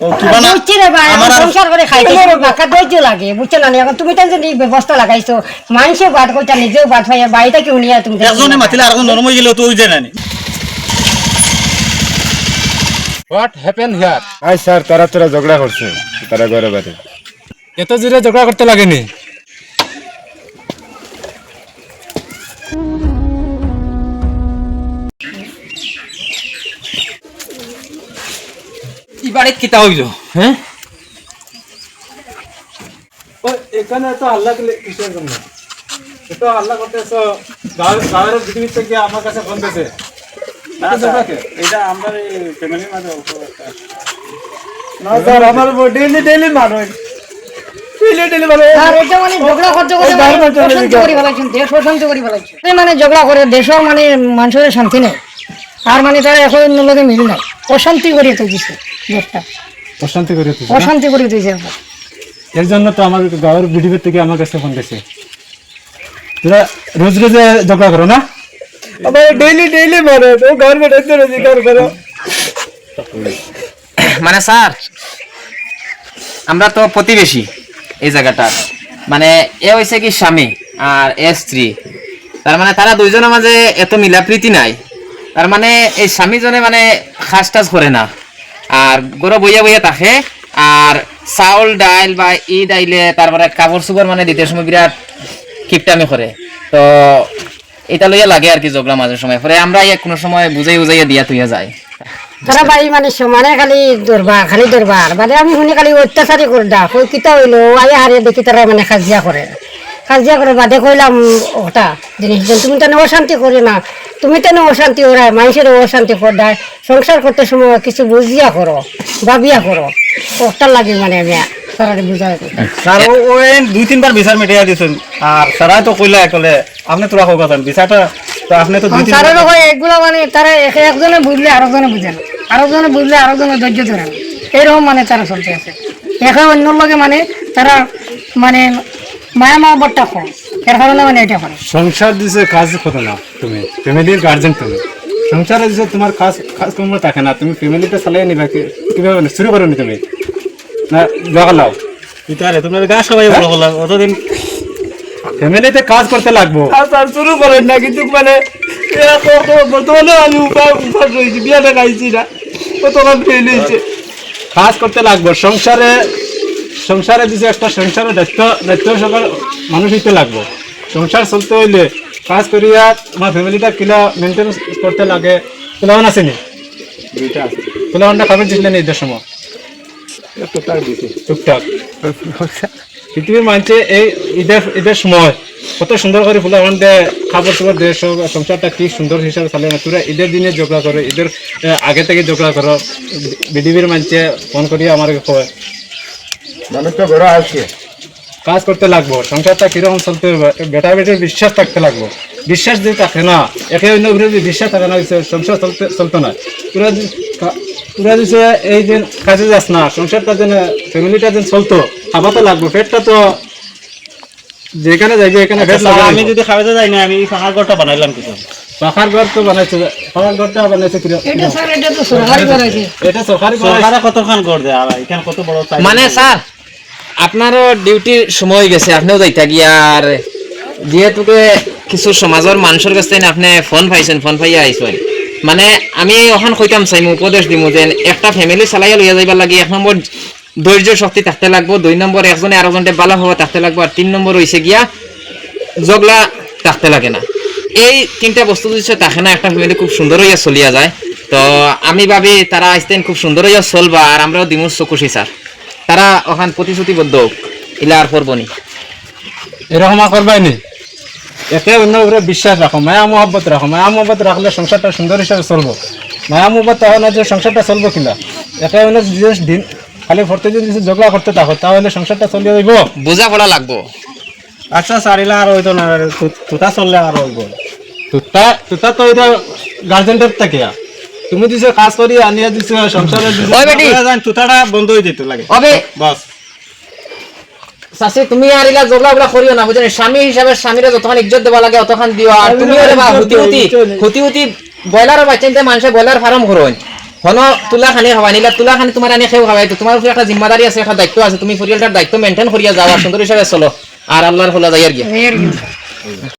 বুঝছি রে ভাই, আমার সংসার করে খাইতে বাঁকা ধৈর্য লাগে, বুঝছো না? এখন তুমি তো যদি ব্যবস্থা লাগাইছো, মানুষেও বাদ করতে নিজেও বাদ ভাইয়া বাড়িটা কেউ নিয়ে তুমি একজনে মাতিলে আরেকজন নরম হয়ে গেল তো ওই জানানি what happen here? I sir তারা তোরা ঝগড়া করছে তারা ঘরে বাড়ি এত জোরে ঝগড়া করতে লাগেনি। এবারে কিতা হইল? হ্যাঁ এখানে তো হাল্লা কিসের জন্য? এত হাল্লা করতেছো, গাঁয়ের পৃথিবীর থেকে আমার কাছে ফোন দিয়েছে। এটা আমরা ফ্যামিলির মাঝে না স্যার, আমার ডেইলি ডেইলি মারো, ডেইলি মারো। আর এটা মানে ঝগড়া করতে করতে অশান্তি করি ফেলাইছেন, দেশ অশান্তি করি ফেলাইছে। মানে ঝগড়া করে দেশের মানে মানুষের শান্তি নেই, আর মানে তারা এখন লোকে মিল নাই, অশান্তি করিয়ে তুলছে দেশটা, অশান্তি করে তুই। অশান্তি করিয়ে তুলছে। এর জন্য তো আমার গাঁয়ের পৃথিবীর থেকে আমার কাছে ফোন দিয়েছে। তোরা রোজ রোজ ঝগড়া করো না? আমার ডেইলি ডেইলি মারো, তো গভর্নমেন্ট অধিকার করো। মানে স্যার, আমরা তো প্রতিবেশী এই জায়গাটা, মানে এ হয়েছে কি স্বামী আর এ স্ত্রী, তার মানে তারা দুইজনের মাঝে এত মিলাপ্রীতি নাই। তার মানে এই স্বামীজনে মানে খাস টাস করে না, আর গরো বইয়া বইয়া থাকে, আর চাউল ডাইল বা ডাইলে তারপরে কাপড় চোপড় মানে দিতে সময় বিরাট কিপটামি করে। তো এটা লইয়া লাগে আর কি ঝগড়া মাঝে সময়, পরে আমরা কোনো সময় বুঝাই বুঝাইয়া দিয়া তুইয়া যায়। তারা বাড়ি মানে সমানে খালি দরবার, খালি দরবার, মানে আমি শুনি খালি অত্যাচারই করে ডাক ওই কিতা হইলো আয়া হারিয়ে দেখি তারা মানে কাজিয়া করে, কাজিয়া করে বাদে কইলাম ওটা জিনিস তুমি তো অশান্তি করে না, তুমি তো অশান্তি ওরাই মানুষের অশান্তি করদায়, সংসার করতে সময় কিছু বুঝিয়া করো, ভাবিয়া করো, ওটার লাগে মানে আমি তারা বুঝাই। স্যার ও দুই তিনবার বিচার মিটিয়ে দিয়েছেন, আর স্যারাই তো কইলা একলে আপনি তোরা হোক বিচারটা তো আপনি তো দুই তিন তারা এগুলো মানে তারা একজনে বুঝলে আরেকজনে বুঝে না, আরেকজনে বুঝলে আরেকজনে ধৈর্য ধরে না, এরকম মানে তারা চলতে আছে। এখন অন্য লোকে মানে তারা মানে মায়া মহব্বতটা কম, এর কারণে মানে এটা করে। সংসার দিছে কাজ করো না, তুমি ফ্যামিলির গার্জেন, তুমি সংসারে দিছে তোমার কাজকর্ম থাকে না, তুমি ফ্যামিলিটা চালিয়ে নিবা কিভাবে শুরু করো নি তুমি না লাগাও আরে তোমার গা সবাই বড় হলো অতদিন ফ্যামিলিতে কাজ করতে লাগবো। স্যার শুরু করেন না কিন্তু মানে বর্তমানে আমি উপাস রয়েছি, বিয়াটা খাইছি না, কতক্ষণ ফেল হয়েছে। কাজ করতে লাগবো সংসারে, সংসারে দিছে একটা সংসারের দায়িত্ব সবার মানুষ হইতে লাগবো। সংসার চলতে হইলে কাজ করিয়া আমার ফ্যামিলিটা কিলা মেনটেন করতে লাগে। পোলাওয়ান আছে নি? দুইটা আছে, পোলাওয়ানটা খাবার দিছিলে নি ঈদের সময়? টুকটাক দিছি। টুকটাক পৃথিবীর মানুষে এই ঈদের সময় কত সুন্দর করে পোলাওয়ান দেয়, খাবার টাবার দেয়, সংসারটা কি সুন্দর হিসাবে চালে না। তোরা ঈদের দিনে ঝগড়া করো, ঈদের আগে থেকে ঝগড়া করো। বিডিবির মানুষে ফোন করিয়া আমার কয় মানুষ তো বড় আছে, কাজ করতে লাগবো, সংসারটা কিরকম চলতে হবে, বেটা বেটির বিশ্বাস থাকতে লাগবো। বিশ্বাস যদি থাকে না, একে অন্য উপরে যদি বিশ্বাস থাকে না, সংসার চলতো না। তোরা দিছে এই যে কাজে যাস না, সংসারটা যেন ফ্যামিলিটা যেন চলতো, খাবার তো লাগবো, পেটটা তো যেখানে যাইবে এখানে পেট লাগবে। আমি যদি খাওয়াতে যাই না, আমি ফাঁকার ঘরটা বানাইলাম কিছু, পাখার ঘর তো বানাইছে, পাখার ঘরটা বানাইছে এটা স্যার এটা তো সরকারি করেছে, এটা সরকারি সরকারে কতখান ঘর দেয়, আর এখানে কত বড় মানে স্যার আপনারও ডিউটির সময় গেছে, আপনিও যাইতা গিয়া, আর যেহেতুকে কিছু সমাজের মানুষের কাছ থেকে আপনি ফোন পাইছেন, ফোন পাইয়া আইসেন, মানে আমি ওখান কইতাম চাইমু, উপদেশ দিমু যে একটা ফ্যামিলি চালাইয়া লইয়া যাইবার লাগে 1 নম্বর ধৈর্য শক্তি থাকতে লাগবো, 2 নম্বর একজনে আরেকজনকে ভালো হওয়া থাকতে লাগবো, আর 3 নম্বর হইছে গিয়া জগলা থাকতে লাগে না। এই 3টা বস্তু যদি থাকে না, একটা ফ্যামিলি খুব সুন্দর হইয়া চলিয়া যায়। তো আমি ভাবি তারা আইসতেন খুব সুন্দর হইয়া চলবা, আর আমরাও দিমু খুশি স্যার। তারা ওখান প্রতিশ্রুতিবদ্ধ ইলা আর করবনি, এরকম করবাই নি। একে অন্য উপরে বিশ্বাস রাখো, মায়া মোহাব্বত রাখো। মায়া মোহাব্বত রাখলে সংসারটা সুন্দর হিসাবে চলবো। মায়া মোহাব্বত তাহলে না যে সংসারটা চলবো কিনা, একে অন্য দিন খালি প্রত্যেকদিন যদি ঝগড়া করতে থাকো তাহলে সংসারটা চলিয়ে যাইব, বোঝা পড়া লাগবো। আচ্ছা সারিলা আর হইতো না, তুতা চললে আর হইব। তুতা তো এটা গার্জেন্টের থেকে তুমি দিছো কাজ করি আনিয়া দিছো সংসারে তুতাটা বন্ধ হয়ে যেতে লাগে বাস। চাচি তুমি আর ইলা জগলা বলা করিও না, বুঝলেন? স্বামী হিসাবে স্বামীরা যতক্ষণ ইজ্জত দেওয়া লাগে অতক্ষণ দিও। আর তুমি হুতি হুতি ব্রয়লারের বাচ্চা মানুষে ব্রয়লার ফার্ম করুন, হন তুলা খানি খাওয়াই নিলা তুলা খানি তোমার আনি খেয়েও খাওয়াই তো তোমার উপরে একটা জিম্মাদারি আছে একটা দায়িত্ব আছে তুমি পরিয়ালটার দায়িত্ব মেনটেন করিয়া যাও আর সুন্দর হিসাবে চলো আর আল্লাহর হলা যাই আর কি